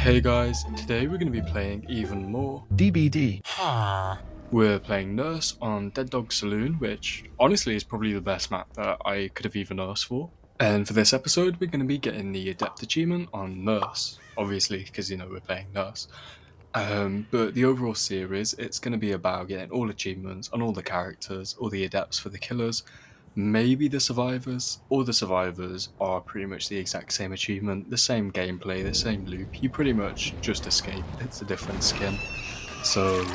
Hey guys, today we're going to be playing even more. DBD. We're playing Nurse on Dead Dog Saloon, which honestly is probably the best map that I could have even asked for. And for this episode, we're going to be getting the Adept achievement on Nurse, obviously, because we're playing Nurse. But the overall series, it's going to be about getting all achievements on all the characters, all the Adepts for the killers, maybe the survivors. All the survivors are pretty much the exact same achievement, the same gameplay, the same loop. You pretty much just escape. It's a different skin. So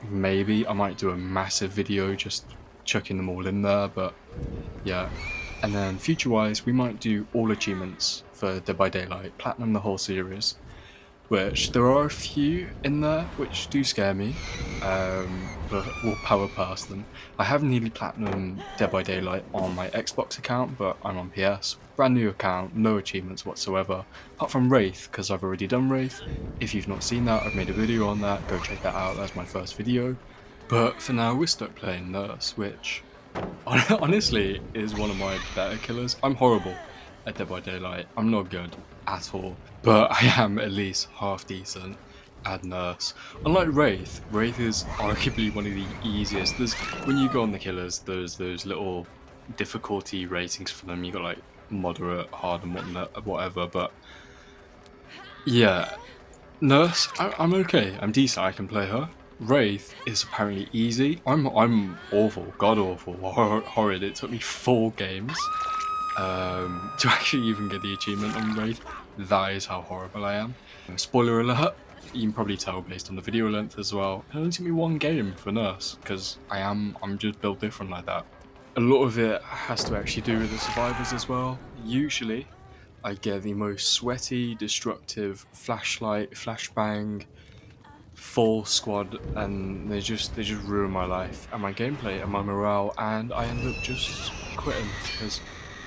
maybe I might do a massive video just chucking them all in there, but yeah. And then future wise, we might do all achievements for Dead by Daylight, platinum the whole series, which there are a few in there which do scare me, but we'll power past them. I have nearly platinum Dead by Daylight on my Xbox account, but I'm on PS. Brand new account, no achievements whatsoever, apart from Wraith, because I've already done Wraith. If you've not seen that, I've made a video on that, go check that out, that's my first video. But for now, we're stuck playing Nurse, which honestly is one of my better killers. I'm horrible at Dead by Daylight, I'm not good at all, but I am at least half decent at Nurse. Unlike Wraith, Wraith is arguably one of the easiest. When you go on the killers, there's those little difficulty ratings for them. You got like moderate, hard, and whatever. But yeah, Nurse, I'm okay. I'm decent. I can play her. Wraith is apparently easy. I'm awful, god awful, horrid. It took me 4 games to actually even get the achievement on Wraith. That is how horrible I am. Spoiler alert, you can probably tell based on the video length as well. It only took me 1 game for Nurse, because I'm just built different like that. A lot of it has to actually do with the survivors as well. Usually, I get the most sweaty, destructive flashlight, flashbang, full squad, and they just ruin my life and my gameplay and my morale, and I end up just quitting because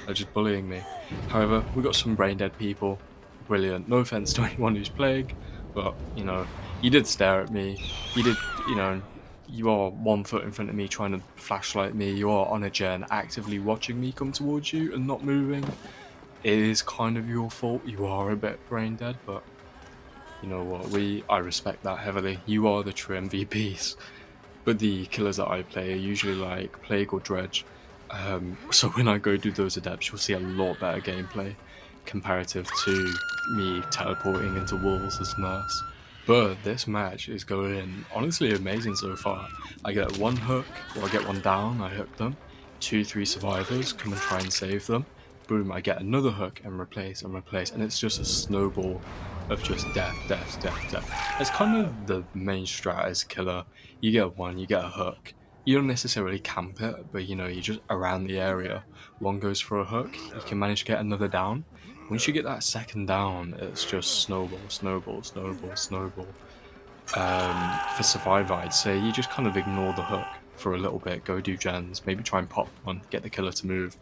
they're just bullying me. However, we got some brain dead people. Brilliant. No offense to anyone who's playing, but you did stare at me. You did, you are 1 foot in front of me trying to flashlight me. You are on a gen actively watching me come towards you and not moving. It is kind of your fault. You are a bit brain dead, but you know what, I respect that heavily. You are the true MVPs. But the killers that I play are usually like Plague or Dredge. So when I go do those adepts, you'll see a lot better gameplay comparative to me teleporting into walls as Nurse. But this match is going honestly amazing so far. I get 1 hook, or I get 1 down, I hook them. 2, 3 survivors come and try and save them. Boom, I get another hook and replace, and it's just a snowball of just death, death, death, death. It's kind of the main strat as killer. You get 1, you get a hook. You don't necessarily camp it, but you're just around the area. 1 goes for a hook, you can manage to get another down. Once you get that 2nd down, it's just snowball, snowball, snowball, snowball. For Survivor, I'd say you just kind of ignore the hook for a little bit, go do gens, maybe try and pop 1, get the killer to move,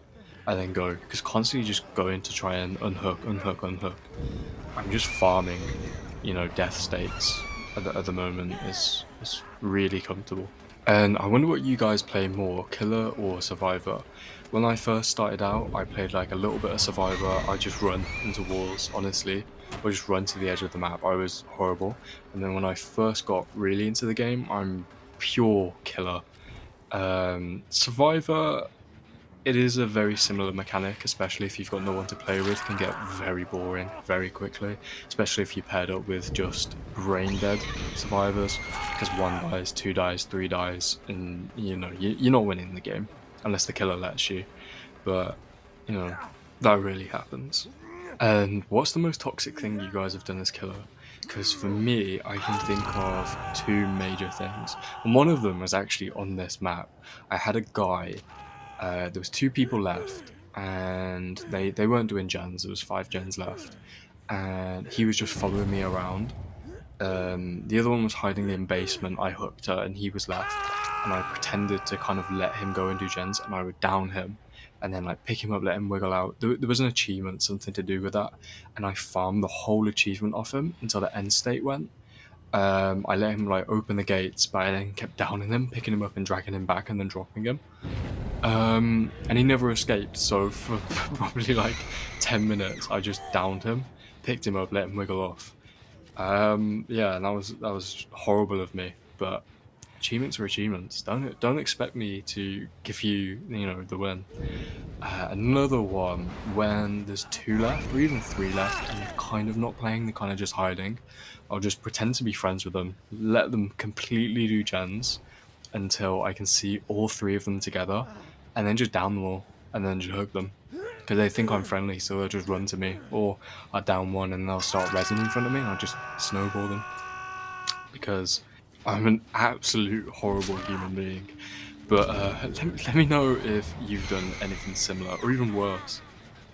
and then go. Because constantly just going to try and unhook, unhook, unhook. I'm just farming, death states at the moment is really comfortable. And I wonder what you guys play more, killer or survivor? When I first started out, I played like a little bit of survivor. I just run into walls, honestly, or just run to the edge of the map. I was horrible. And then when I first got really into the game, I'm pure killer. Survivor, it is a very similar mechanic, especially if you've got no one to play with, can get very boring very quickly, especially if you paired up with just brain dead survivors, because 1 dies, 2 dies, 3 dies, and you're not winning the game unless the killer lets you. But that really happens. And what's the most toxic thing you guys have done as killer? Because for me, I can think of 2 major things, and one of them was actually on this map. I had a guy, there was 2 people left, and they weren't doing gens. There was 5 gens left, and he was just following me around. The other one was hiding in basement. I hooked her, and he was left, and I pretended to kind of let him go and do gens, and I would down him, and then like pick him up, let him wiggle out. There was an achievement, something to do with that, and I farmed the whole achievement off him until the end state went. I let him like open the gates, but I then kept downing him, picking him up and dragging him back, and then dropping him. And he never escaped, so for probably like 10 minutes, I just downed him, picked him up, let him wiggle off. Yeah, and that was horrible of me, but achievements are achievements. Don't expect me to give you, the win. Another one when there's two left or even three left and they're kind of not playing, they're kind of just hiding. I'll just pretend to be friends with them, let them completely do gens until I can see all three of them together, and then just down them all and then just hug them because they think I'm friendly, so they'll just run to me, or I down one and they'll start resin in front of me, and I'll just snowball them because I'm an absolute horrible human being. But let me know if you've done anything similar or even worse.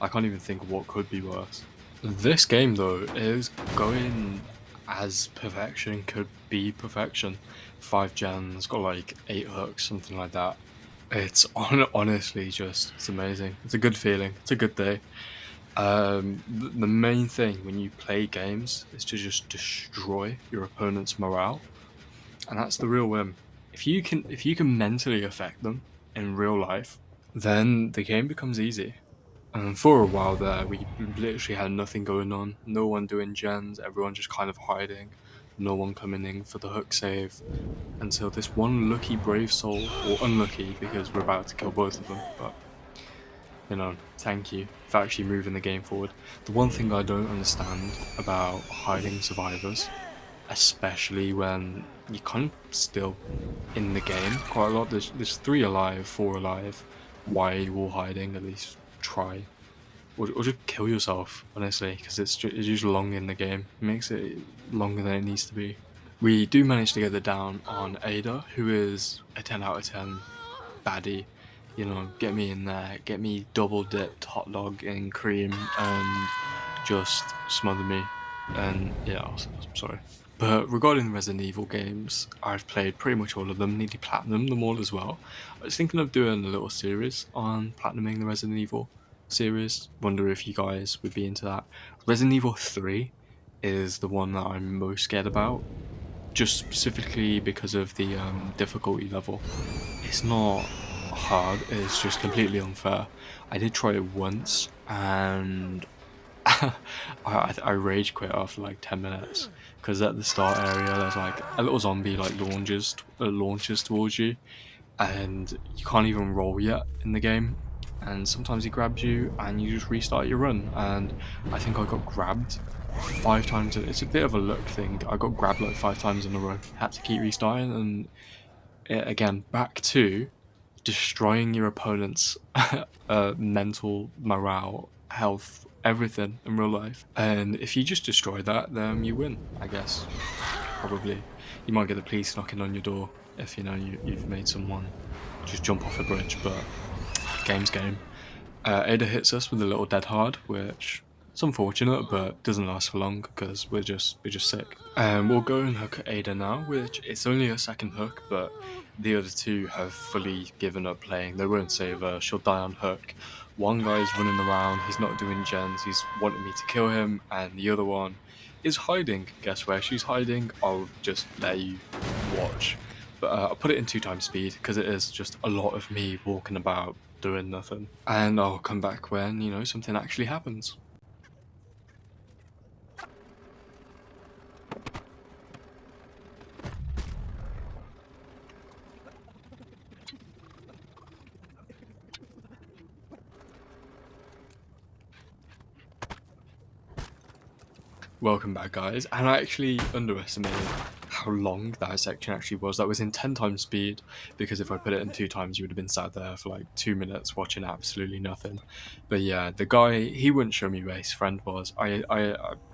I can't even think of what could be worse. This game, though, is going as perfection could be perfection. 5 gens, got like 8 hooks, something like that. It's honestly just, it's amazing. It's a good feeling. It's a good day. The main thing when you play games is to just destroy your opponent's morale, and that's the real win. If you can mentally affect them in real life, then the game becomes easy. And for a while there, we literally had nothing going on. No one doing gens. Everyone just kind of hiding. No one coming in for the hook save until this one lucky brave soul, or unlucky because we're about to kill both of them. But thank you for actually moving the game forward. The one thing I don't understand about hiding survivors, especially when you're kind of still in the game quite a lot. There's 3 alive, 4 alive. Why are you all hiding? At least try, or just kill yourself. Honestly, because it's just long in the game. It makes it longer than it needs to be. We do manage to get the down on Ada, who is a 10 out of 10 baddie. Get me in there, get me double dipped hot dog in cream, and just smother me. And yeah, I'm sorry. But regarding the Resident Evil games, I've played pretty much all of them, nearly platinum them all as well. I was thinking of doing a little series on platinuming the Resident Evil series. Wonder if you guys would be into that. Resident Evil 3 is the one that I'm most scared about, just specifically because of the difficulty level. It's not hard, it's just completely unfair. I did try it once and I rage quit after like 10 minutes because at the start area there's like a little zombie like launches towards you, and you can't even roll yet in the game, and sometimes he grabs you and you just restart your run. And I think I got grabbed 5 times. It's a bit of a luck thing. I got grabbed like 5 times in a row, had to keep restarting, and again back to destroying your opponent's mental morale, health, everything in real life. And if you just destroy that, then you win, I guess. Probably. You might get the police knocking on your door if you've made someone just jump off a bridge, but game's game. Ada hits us with a little dead hard, which it's unfortunate, but doesn't last for long because we're just sick. We'll go and hook Ada now, which it's only a second hook, but the other two have fully given up playing. They won't save her. She'll die on hook. One guy's running around. He's not doing gens. He's wanting me to kill him, and the other one is hiding. Guess where she's hiding? I'll just let you watch. But I'll put it in 2 times speed because it is just a lot of me walking about doing nothing. And I'll come back when, something actually happens. Welcome back, guys. And I actually underestimated how long that section actually was. That was in 10 times speed, because if I put it in 2 times, you would have been sat there for like 2 minutes watching absolutely nothing. But yeah, the guy, he wouldn't show me where his friend was. I'm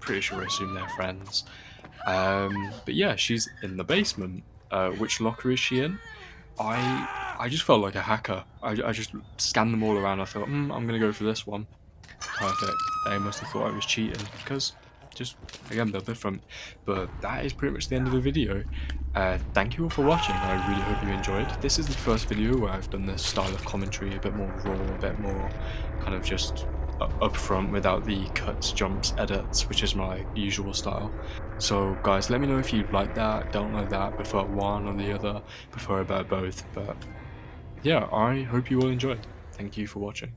pretty sure I assume they're friends. But yeah, she's in the basement. Which locker is she in? I just felt like a hacker. I just scanned them all around. I thought, I'm gonna go for this one. Perfect. They must have thought I was cheating because, just again, they're different. But that is pretty much the end of the video. Thank you all for watching. I really hope you enjoyed. This is the first video where I've done this style of commentary, a bit more raw, a bit more kind of just upfront without the cuts, jumps, edits, which is my usual style. So guys, let me know if you like that, don't like that, prefer one or the other, prefer about both. But yeah, I hope you all enjoyed. Thank you for watching.